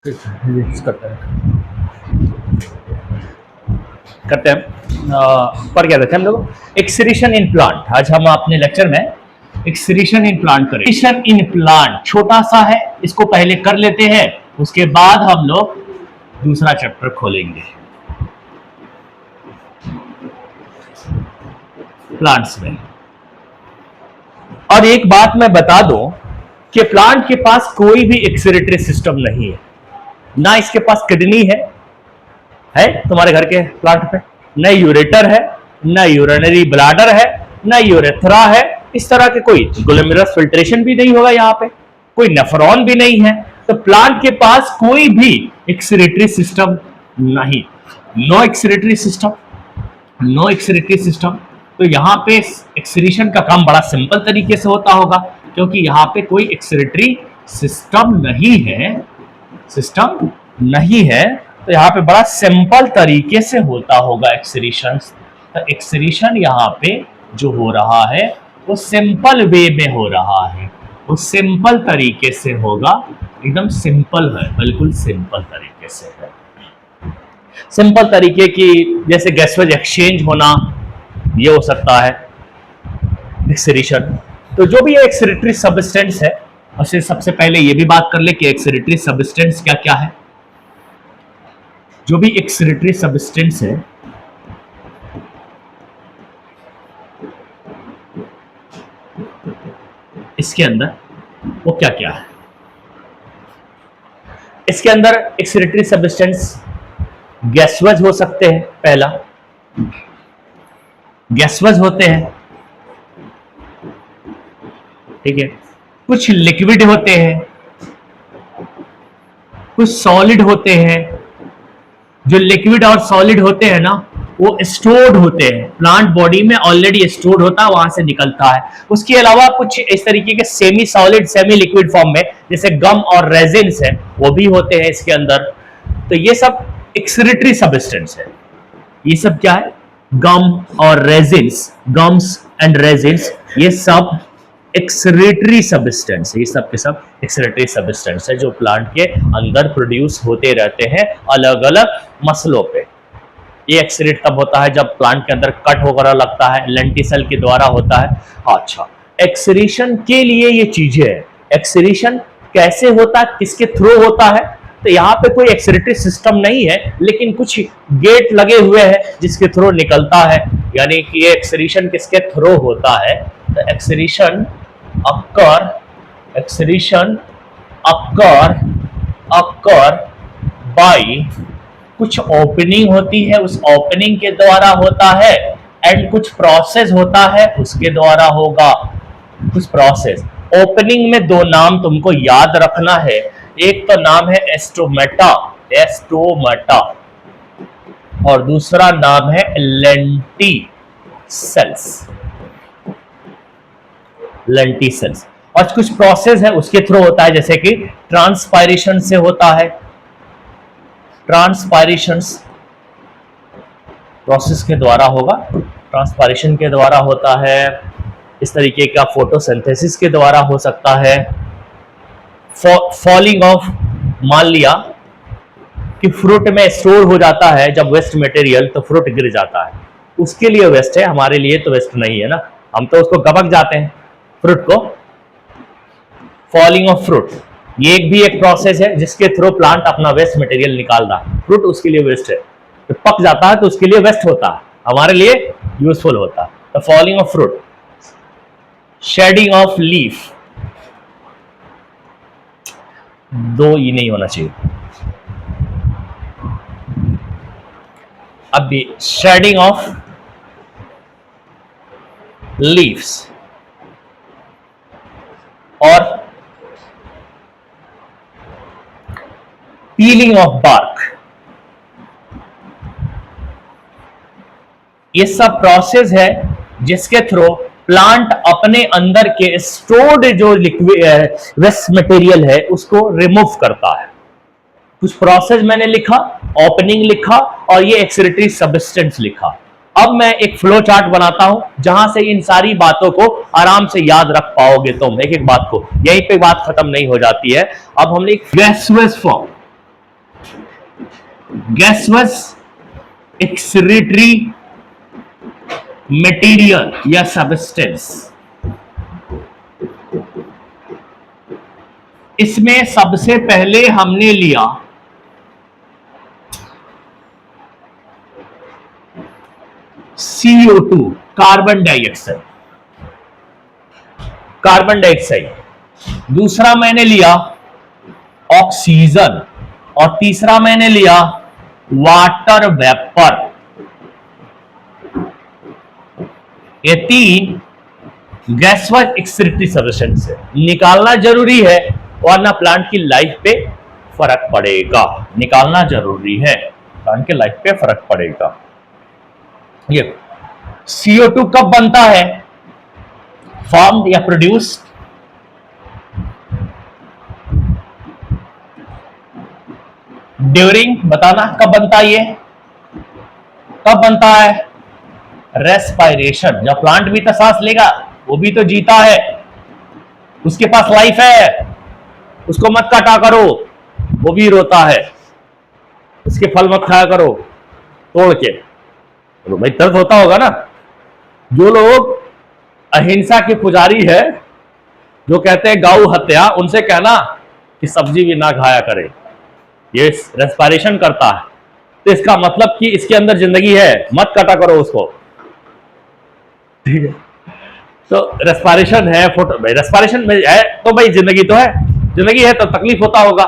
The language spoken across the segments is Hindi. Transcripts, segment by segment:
करते हैं पर क्या कहते हैं हम लोग एक्सक्रीशन इन प्लांट। आज हम अपने लेक्चर में एक्सक्रीशन इन प्लांट करें। एक्सक्रीशन इन प्लांट छोटा सा है, इसको पहले कर लेते हैं, उसके बाद हम लोग दूसरा चैप्टर खोलेंगे प्लांट्स में। और एक बात मैं बता दूं कि प्लांट के पास कोई भी एक्सक्रीटरी सिस्टम नहीं है, ना इसके पास किडनी है तुम्हारे घर के प्लांट पे, न यूरेटर है, न यूरिनरी ब्लैडर है, न यूरेथ्रा है। इस तरह के कोई ग्लोमेरुलस फिल्ट्रेशन भी नहीं होगा, यहाँ पे कोई नेफ्रॉन भी नहीं है। तो प्लांट के पास कोई भी एक्सक्रीटरी सिस्टम नहीं, no excretory system, no excretory system. तो यहाँ पे एक्सक्रीशन का काम बड़ा सिंपल तरीके से होता होगा, क्योंकि यहाँ पे कोई एक्सक्रीटरी सिस्टम नहीं है, तो यहाँ पे बड़ा सिंपल तरीके से होता होगा एक्सक्रीशन। तो एक्सक्रीशन यहाँ पे जो हो रहा है वो सिंपल वे में हो रहा है, वो सिंपल तरीके से होगा, एकदम सिंपल है, बिल्कुल सिंपल तरीके से है। सिंपल तरीके की जैसे गैसवेज एक्सचेंज होना, ये हो सकता है एक्सक्रीशन। तो जो भी एक्सक्रीटरी सब्सटेंस है, उसे सबसे पहले ये भी बात कर ले कि एक्सक्रीटरी सब्सटेंस क्या क्या है। जो भी एक्सक्रीटरी सब्सटेंस है इसके अंदर वो क्या क्या है। इसके अंदर एक्सक्रीटरी सब्सटेंस गैसवेज हो सकते हैं, पहला गैसवेज होते हैं, ठीक है। कुछ लिक्विड होते हैं, कुछ सॉलिड होते हैं। जो लिक्विड और सॉलिड होते हैं ना, वो स्टोर्ड होते हैं, प्लांट बॉडी में ऑलरेडी स्टोर्ड होता है, वहां से निकलता है। उसके अलावा कुछ इस तरीके के semi solid semi liquid form में, जैसे गम और रेजिन्स है, वो भी होते हैं इसके अंदर। तो ये सब एक्सक्रीटरी सब्सटेंस है। ये सब क्या है? गम और रेजिन्स, गम्स एंड रेजिन्स, ये सब एक्सक्रीटरी सब्सटेंस है। ये सब के सब एक्सक्रीटरी सब्सटेंस है जो प्लांट के अंदर प्रोड्यूस होते रहते हैं अलग अलग मसलों पे। ये एक्सक्रीट तब होता है जब प्लांट के अंदर कट वगैरह लगता है, लेंटिसल के द्वारा होता है। अच्छा, एक्सक्रीशन के लिए ये चीजें है। एक्सक्रीशन कैसे होता है, किसके थ्रू होता है? तो यहाँ पे कोई एक्सक्रीटरी सिस्टम नहीं है, लेकिन कुछ गेट लगे हुए हैं जिसके थ्रू निकलता है। यानी कि ये एक्सक्रीशन किसके थ्रू होता है? तो एक्सक्रीशन अक्कर बाय कुछ ओपनिंग होती है, उस ओपनिंग के द्वारा होता है, एंड कुछ प्रोसेस होता है उसके द्वारा होगा। कुछ प्रोसेस, ओपनिंग में दो नाम तुमको याद रखना है। एक तो नाम है एस्टोमेटा, और दूसरा नाम है लेंटिसेल्स। और कुछ प्रोसेस है उसके थ्रू होता है, जैसे कि ट्रांसपायरेशन से होता है। ट्रांसपायरेशन प्रोसेस के द्वारा होगा, ट्रांसपायरेशन के द्वारा होता है। इस तरीके का फोटोसिंथेसिस के द्वारा हो सकता है। फॉलिंग ऑफ, मान लिया कि फ्रूट में स्टोर हो जाता है जब वेस्ट मटेरियल, तो फ्रूट गिर जाता है, उसके लिए वेस्ट है, हमारे लिए तो वेस्ट नहीं है ना, हम तो उसको गबक जाते हैं फ्रूट को। फॉलिंग ऑफ फ्रूट, ये एक प्रोसेस है जिसके थ्रू प्लांट अपना वेस्ट मटेरियल निकाल रहा है। फ्रूट उसके लिए वेस्ट है, तो पक जाता है तो उसके लिए वेस्ट होता है, हमारे लिए यूजफुल होता है। तो falling of fruit. Shedding of leaf, दो ये नहीं होना चाहिए। अभी शेडिंग ऑफ लीव्स और पीलिंग ऑफ बार्क, ये सब प्रोसेस है जिसके थ्रू प्लांट अपने अंदर के स्टोर्ड जो लिक्विड वेस्ट मटेरियल है उसको रिमूव करता है। कुछ प्रोसेस मैंने लिखा, ओपनिंग लिखा, और ये एक्सक्रीटरी सब्सटेंस लिखा। अब मैं एक फ्लो चार्ट बनाता हूं जहां से इन सारी बातों को आराम से याद रख पाओगे तुम, एक एक बात को। यहीं पे बात खत्म नहीं हो जाती है। अब हमने एक गैसवेज फॉर्म, गैसवस एक्सक्रीटरी मटेरियल या सब्सटेंस। इसमें सबसे पहले हमने लिया CO2 कार्बन डाइऑक्साइड, दूसरा मैंने लिया ऑक्सीजन और तीसरा मैंने लिया वाटर वेपर। ये तीन गैसवस एक्सक्रीटरी सब्सटेंस है, निकालना जरूरी है वरना प्लांट की लाइफ पे फर्क पड़ेगा। निकालना जरूरी है, प्लांट के लाइफ पे फर्क पड़ेगा। ये CO2 कब बनता है? फॉर्म्ड या प्रोड्यूस्ड ड्यूरिंग, बताना कब बनता है? ये कब बनता है? रेस्पायरेशन। जब प्लांट भी तो सांस लेगा, वो भी तो जीता है, उसके पास लाइफ है, उसको मत काटा करो, वो भी रोता है, उसके फल मत खाया करो तोड़ के। तो भाई दर्द होता होगा ना। जो लोग अहिंसा के पुजारी है, जो कहते हैं गौ हत्या, उनसे कहना कि सब्जी भी ना खाया करे, ये रेस्पायरेशन करता है, तो इसका मतलब कि इसके अंदर जिंदगी है, मत काटा करो उसको, ठीक है। तो रेस्पायरेशन है, रेस्पायरेशन में है तो भाई जिंदगी तो है, जिंदगी है तो तकलीफ होता होगा,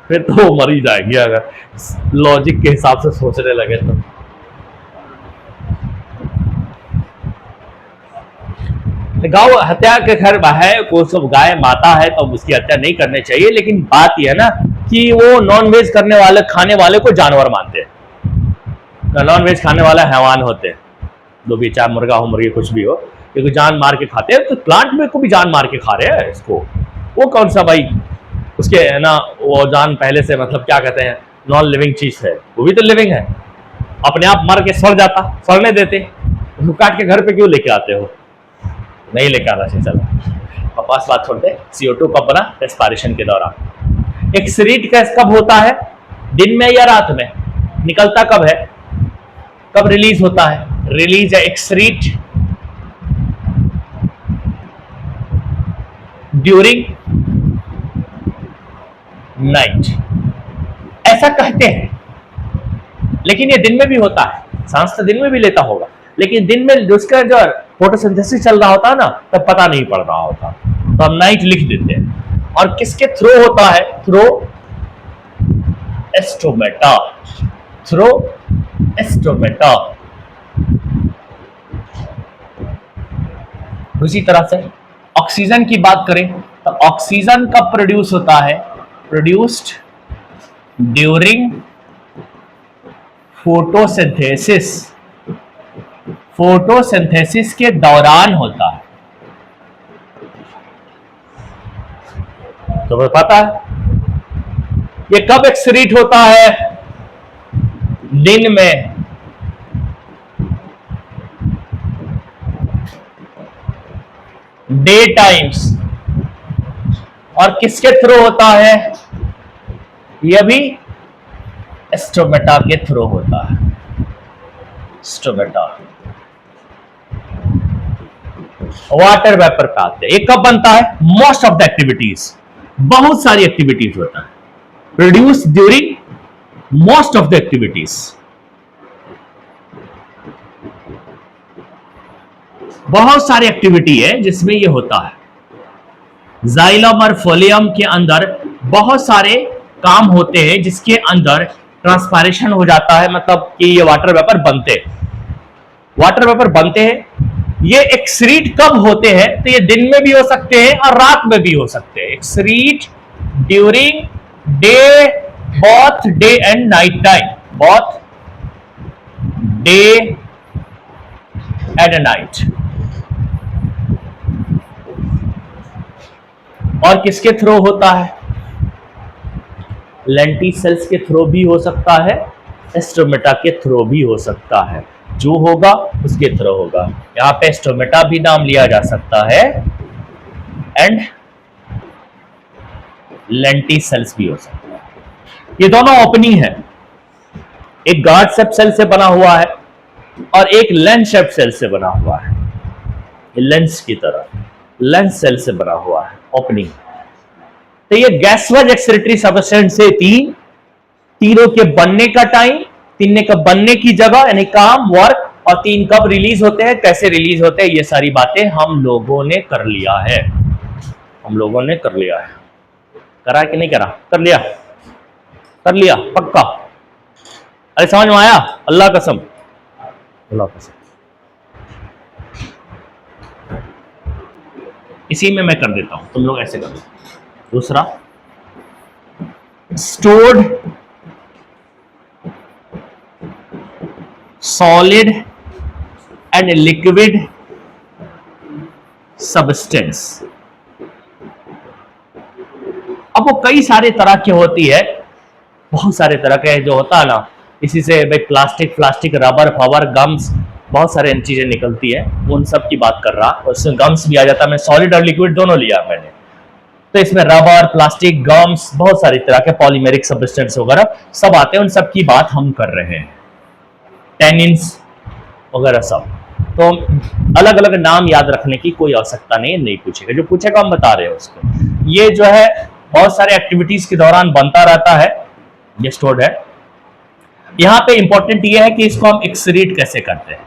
फिर तो वो मर ही जाएंगे अगर लॉजिक के हिसाब से सोचने लगे तो। गौ हत्या के खैर है, कोई सब गाय माता है तो उसकी हत्या नहीं करनी चाहिए, लेकिन बात यह है ना कि वो नॉन वेज करने वाले, खाने वाले को जानवर मानते हैं। नॉन वेज खाने वाले हैवान होते हैं, जो भी, चाहे मुर्गा हो मुर्गी कुछ भी हो, क्योंकि जान मार के खाते हैं। तो प्लांट में को भी जान मार के खा रहे हैं इसको, वो कौन सा भाई उसके है ना, वो जान पहले से मतलब क्या कहते हैं, नॉन लिविंग चीज है, वो भी तो लिविंग है, अपने आप मर के सड़ जाता, सड़ने देते, उसको काट के घर पे क्यों लेके आते हो? नहीं लेके आना चाहिए। चलो बकवास बात छोड़ते। CO2 कब बना? रेस्पायरेशन के दौरान। एक्सक्रीट गैस कब होता है? दिन में या रात में? निकलता कब है? कब रिलीज होता है? रिलीज या एक्सक्रीट ड्यूरिंग नाइट, ऐसा कहते हैं, लेकिन ये दिन में भी होता है। सांस तो दिन में भी लेता होगा, लेकिन दिन में उसका जो फोटोसिंथेसिस चल रहा होता है ना, तब पता नहीं पड़ रहा होता, तो हम नाइट लिख देते हैं। और किसके थ्रो होता है? Through stomata, through stomata. उसी तरह से ऑक्सीजन की बात करें तो ऑक्सीजन कब प्रोड्यूस होता है? प्रोड्यूस्ड ड्यूरिंग फोटोसिंथेसिस, फोटोसिंथेसिस के दौरान होता है। तो पता है ये कब एक्सक्रीट होता है? दिन में। Day times. और किसके थ्रू होता है? यह भी स्टोमेटा के थ्रू होता है। स्टोमेटा वाटर वेपर का आते हैं। ये कब बनता है? मोस्ट ऑफ द एक्टिविटीज, बहुत सारी एक्टिविटीज होता है, produce during most of the activities. बहुत सारी एक्टिविटी है जिसमें ये होता है। जाइलम और फोलियम के अंदर बहुत सारे काम होते हैं जिसके अंदर ट्रांसपायरेशन हो जाता है, मतलब कि ये वाटर वेपर बनते हैं। वाटर वेपर बनते हैं, ये एक्सक्रीट कब होते हैं? तो ये दिन में भी हो सकते हैं और रात में भी हो सकते हैं। Excrete during day, both day and night time, both day and night. और किसके थ्रू होता है? लेंटिसेल्स के थ्रू भी हो सकता है, स्टोमेटा के थ्रू भी हो सकता है। जो होगा उसके थ्रू होगा। यहां पे स्टोमेटा भी नाम लिया जा सकता है एंड लेंटिसेल्स भी हो सकता है। ये दोनों ओपनिंग है, एक गार्ड शेप सेल से बना हुआ है और एक लेंस शेप सेल से बना हुआ है, लेंस की तरह लेंस सेल से बना हुआ है ओपनिंग। तो ये गैसवाइज एक्सक्रीटरी सब्सटेंस से तीनों के बनने का टाइम, तीन का बनने की जगह यानी काम वर्क, और तीन कब रिलीज होते हैं, कैसे रिलीज होते हैं, ये सारी बातें हम लोगों ने कर लिया है, हम लोगों ने कर लिया है। करा कि नहीं करा? कर लिया, कर लिया पक्का? अरे समझ में आया? अल्लाह कसम, अल्लाह कसम। इसी में मैं कर देता हूं, तुम लोग ऐसे कर लो। दूसरा, stored solid and liquid substance. अब वो कई सारे तरह की होती है, बहुत सारे तरह के जो होता है ना, इसी से भाई प्लास्टिक रबर फबर गम्स बहुत सारे चीजें निकलती है, उन सब की बात कर रहा। उसमें गम्स भी आ जाता है, मैं सॉलिड और लिक्विड दोनों लिया मैंने। तो इसमें रबर प्लास्टिक गम्स बहुत सारी तरह के पॉलीमेरिक सब्सटेंस वगैरह सब आते हैं, उन सब की बात हम कर रहे हैं, टेनिन्स वगैरह सब। तो अलग अलग नाम याद रखने की कोई आवश्यकता नहीं पूछेगा, जो पूछेगा हम बता रहे हैं उसको। ये जो है बहुत सारे एक्टिविटीज के दौरान बनता रहता है, ये स्टोर्ड है। यहां पे इंपॉर्टेंट ये है कि इसको हम एक्सक्रीट कैसे करते हैं,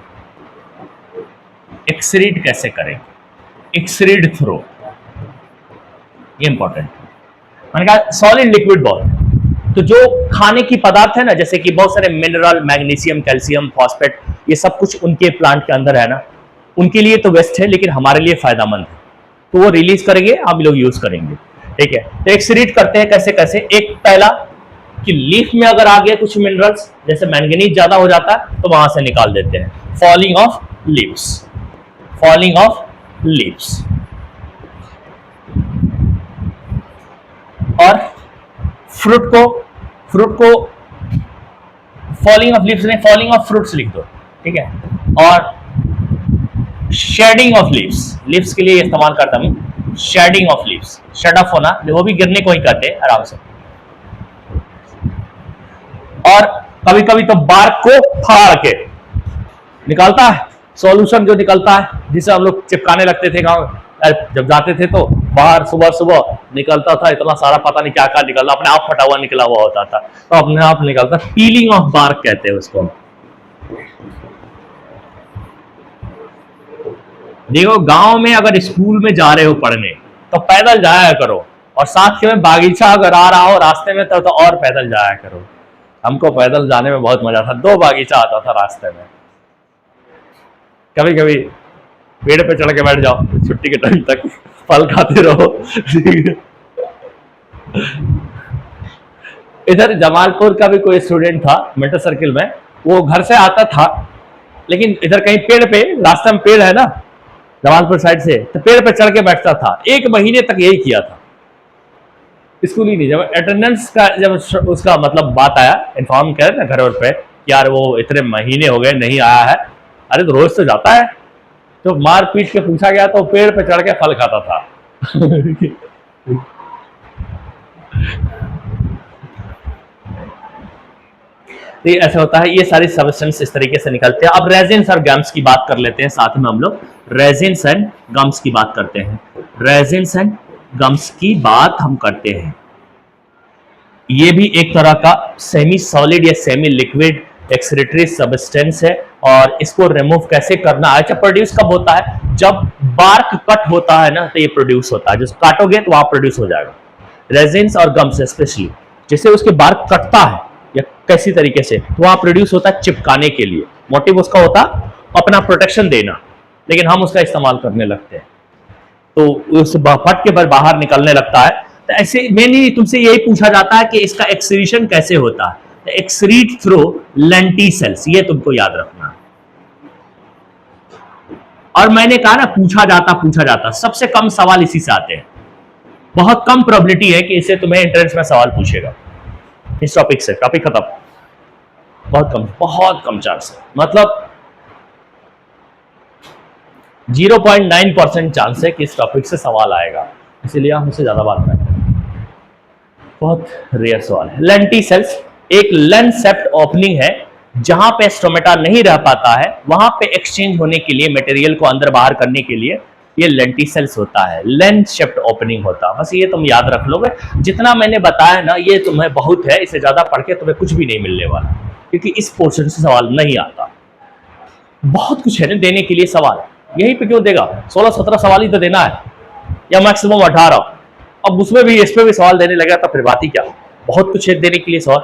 एक्सक्रीट कैसे करें, एक्सक्रीट थ्रो, ये इंपॉर्टेंट। मैंने कहा सॉलिड लिक्विड बहुत, तो जो खाने की पदार्थ है ना, जैसे कि बहुत सारे मिनरल, मैग्नीशियम, कैल्शियम, फॉस्फेट, ये सब कुछ उनके प्लांट के अंदर है ना, उनके लिए तो वेस्ट है लेकिन हमारे लिए फायदेमंद है, तो वो रिलीज करेंगे, हम लोग यूज करेंगे, ठीक है। तो एक्सक्रीट करते हैं कैसे कैसे। एक पहला कि लीफ में अगर आ गए कुछ मिनरल्स, जैसे मैंगनीज ज्यादा हो जाता है तो वहां से निकाल देते हैं, falling of leaves, falling of leaves. और फ्रूट को फॉलिंग ऑफ लीव्स नहीं, फॉलिंग ऑफ फ्रूट्स लिख दो, ठीक है। और शेडिंग ऑफ लीव्स, लीव्स के लिए इस्तेमाल करता हूं, shedding of leaves, shed off होना, वो भी गिरने को ही कहते हैं आराम से। और कभी कभी तो बार्क को फाड़ के निकालता है, सॉल्यूशन जो निकलता है, जिसे हम लोग चिपकाने लगते थे गांव जब जाते थे, तो बाहर सुबह सुबह निकलता था, इतना सारा पता नहीं क्या क्या निकलता, अपने आप फटा हुआ निकला हुआ होता था, तो अपने आप निकलता, पीलिंग ऑफ बार्क कहते हैं उसको। देखो गांव में अगर स्कूल में जा रहे हो पढ़ने तो पैदल जाया करो, और साथ में बागीचा अगर आ रहा हो रास्ते में तो और पैदल जाया करो। हमको पैदल जाने में बहुत मजा था, 2 बागीचा आता था रास्ते में। कभी कभी पेड़ पे चढ़ के बैठ जाओ, छुट्टी के टाइम तक फल खाते रहो। इधर जमालपुर का भी कोई स्टूडेंट था मेंटर सर्किल में, वो घर से आता था, लेकिन इधर कहीं पेड़ पे, रास्ते में पेड़ है ना जमालपुर साइड से, तो पेड़ पे चढ़ के बैठता था। 1 महीने तक यही किया था, स्कूल ही नहीं। जब अटेंडेंस का जब उसका मतलब बात आया, इन्फॉर्म करे ना घर पे, यार वो इतने महीने हो गए नहीं आया है, अरे तो रोज तो जाता है। तो मार पीट के पूछा गया तो पेड़ पे चढ़ के फल खाता था। तो ऐसा होता है, ये सारी सब्सटेंस इस तरीके से निकलते हैं। अब रेजिन्स और गम्स की बात कर लेते हैं साथ में, हम लोग रेजिन्स एंड गम्स की बात करते हैं। रेजिन्स एंड गम्स की बात हम करते हैं। ये भी एक तरह का सेमी सॉलिड या सेमी लिक्विड एक्सक्रीटरी सब्सटेंस है, और इसको रिमूव कैसे करना है। अच्छा, प्रोड्यूस कब होता है? जब बार्क कट होता है ना, तो ये प्रोड्यूस होता है, जो काटोगे तो वहां प्रोड्यूस हो जाएगा। रेजिन्स और गम्स स्पेशली, जैसे उसके बार्क कटता है या कैसी तरीके से, तो वहां प्रोड्यूस होता है चिपकाने के लिए। मोटिव उसका होता अपना प्रोटेक्शन देना, लेकिन हम उसका इस्तेमाल करने लगते हैं तो उस फट के बाहर निकलने लगता है। तो ऐसे मेनली तुमसे यही पूछा जाता है कि इसका एक्सक्रीशन कैसे होता है। एक्सक्रीट थ्रू लेंटिसेल्स, ये तुमको याद रखना है। और मैंने कहा ना पूछा जाता, सबसे कम सवाल इसी से आते हैं। बहुत कम प्रोबेबिलिटी है कि इससे तुम्हें एंट्रेंस में सवाल पूछेगा इस टॉपिक से। टॉपिक खत्म, बहुत कम चांस है, मतलब 0.9% चांस है कि इस टॉपिक से सवाल आएगा, इसीलिए हम उससे ज्यादा बात करते हैं। बहुत रेयर सवाल है। लेंटिसेल्स एक लेंस सेप्ट ओपनिंग है, जहां पे स्टोमेटा नहीं रह पाता है, वहां पे एक्सचेंज होने के लिए, मटेरियल को अंदर बाहर करने के लिए ये लेंटिसेल्स होता है, लेंस शेप्ड ओपनिंग होता है। बस ये तुम याद रख लोगे। जितना मैंने बताया ना, ये तुम्हें बहुत है, इससे ज्यादा पढ़ के तुम्हें कुछ भी नहीं मिलने वाला, क्योंकि इस पोर्शन से सवाल नहीं आता। बहुत कुछ है ना देने के लिए सवाल, यहीं पे क्यों देगा? 16-17 सवाल ही तो देना है, या मैक्सिमम 18। अब उसमें भी, इस पे भी सवाल देने लगा तो फिर बात ही क्या। बहुत कुछ है देने के लिए सवाल।